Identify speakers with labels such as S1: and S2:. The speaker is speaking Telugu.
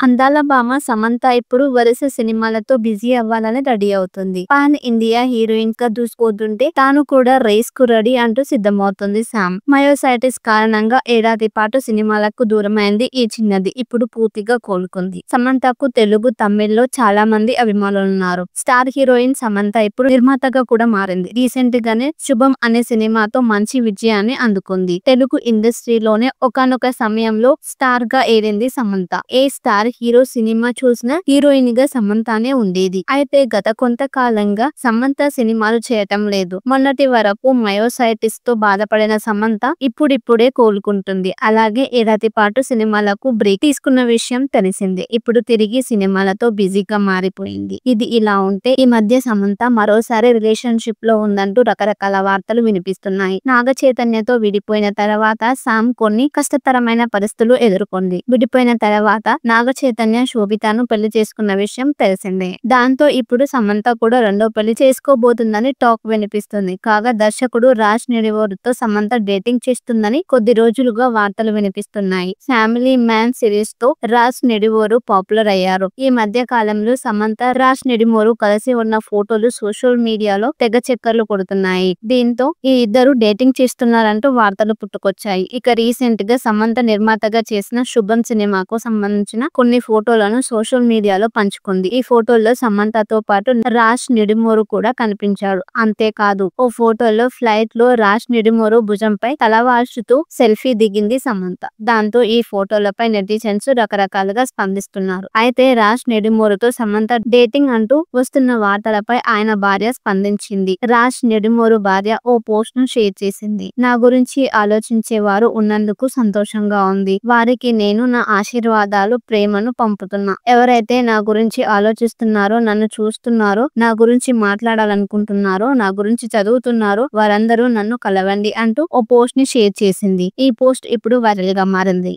S1: అందాల భామ సమంత ఇప్పుడు వరుస సినిమాలతో బిజీ అవ్వాలని రెడీ అవుతుంది. పాన్ ఇండియా హీరోయిన్ గా దూసుకుపోతుంటే తాను కూడా రేస్ కు రెడీ అంటూ సిద్ధమవుతుంది శామ్. మయోసైటిస్ కారణంగా ఏడాది పాటు సినిమాలకు దూరమైంది ఈ చిన్నది ఇప్పుడు పూర్తిగా కోలుకుంది. సమంతకు తెలుగు, తమిళ్లో చాలా మంది అభిమానులున్నారు. స్టార్ హీరోయిన్ సమంత ఇప్పుడు నిర్మాతగా కూడా మారింది. రీసెంట్ గానే శుభం అనే సినిమాతో మంచి విజయాన్ని అందుకుంది. తెలుగు ఇండస్ట్రీలోనే ఒకానొక సమయంలో స్టార్ గా ఏరింది సమంత. ఏ స్టార్ హీరో సినిమా చూసినా హీరోయిన్ గా సమంతనే ఉండేది. అయితే గత కొంతకాలంగా సమంత సినిమాలు చేయటం లేదు. మొన్నటి వరకు మయోసైటిస్ తో బాధపడిన సమంత ఇప్పుడిప్పుడే కోలుకుంటుంది. అలాగే ఏడాది పాటు సినిమాలకు బ్రేక్ తీసుకున్న విషయం తెలిసిందే. ఇప్పుడు తిరిగి సినిమాలతో బిజీగా మారిపోయింది. ఇది ఇలా ఉంటే ఈ మధ్య సమంత మరోసారి రిలేషన్షిప్ లో ఉందంటూ రకరకాల వార్తలు వినిపిస్తున్నాయి. నాగ చైతన్యతో విడిపోయిన తర్వాత సామ్ కొన్ని కష్టతరమైన పరిస్థితులు ఎదుర్కొంది. విడిపోయిన తర్వాత నాగ చైతన్య శోభితను పెళ్లి చేసుకున్న విషయం తెలిసిందే. దాంతో ఇప్పుడు సమంత కూడా రెండో పెళ్లి చేసుకోబోతుందని టాక్ వినిపిస్తుంది. కాగా దర్శకుడు రాజ్ నిడివోరుతో సమంత డేటింగ్ చేస్తుందని కొద్ది రోజులుగా వార్తలు వినిపిస్తున్నాయి. ఫ్యామిలీ మ్యాన్ సిరీస్ తో రాజ్ నిడివోరు పాపులర్ అయ్యారు. ఈ మధ్య కాలంలో సమంత, రాజ్ నిడివోరు కలిసి ఉన్న ఫోటోలు సోషల్ మీడియాలో తెగ చక్కర్లు కొడుతున్నాయి. దీంతో ఈ ఇద్దరు డేటింగ్ చేస్తున్నారంటూ వార్తలు పుట్టుకొచ్చాయి. ఇక రీసెంట్ గా సమంత నిర్మాతగా చేసిన శుభం సినిమాకు సంబంధించిన కొన్ని ఫోటోలను సోషల్ మీడియాలో పంచుకుంది. ఈ ఫోటోల్లో సమంతతో పాటు రాజ్ నిడివోరు కూడా కనిపించాడు. అంతేకాదు ఓ ఫోటోలో ఫ్లైట్ లో రాజ్ నిడివోరు భుజంపై తలవాల్చుతూ సెల్ఫీ దిగింది సమంత. దాంతో ఈ ఫోటోలపై నెటిజన్స్ రకరకాలుగా స్పందిస్తున్నారు. అయితే రాజ్ నిడివోరుతో సమంత డేటింగ్ అంటూ వస్తున్న వార్తలపై ఆయన భార్య స్పందించింది. రాజ్ నిడివోరు భార్య ఓ పోస్ట్ ను షేర్ చేసింది. నా గురించి ఆలోచించేవారు ఉన్నందుకు సంతోషంగా ఉంది. వారికి నేను నా ఆశీర్వాదాలు, ప్రేమను పంపుతున్నా. ఎవరైతే నా గురించి ఆలోచిస్తున్నారో, నన్ను చూస్తున్నారో, నా గురించి మాట్లాడాలనుకుంటున్నారో, నా గురించి చదువుతున్నారో వారందరూ నన్ను కలవండి అంటూ ఓ పోస్ట్ ని షేర్ చేసింది. ఈ పోస్ట్ ఇప్పుడు వైరల్ గా మారింది.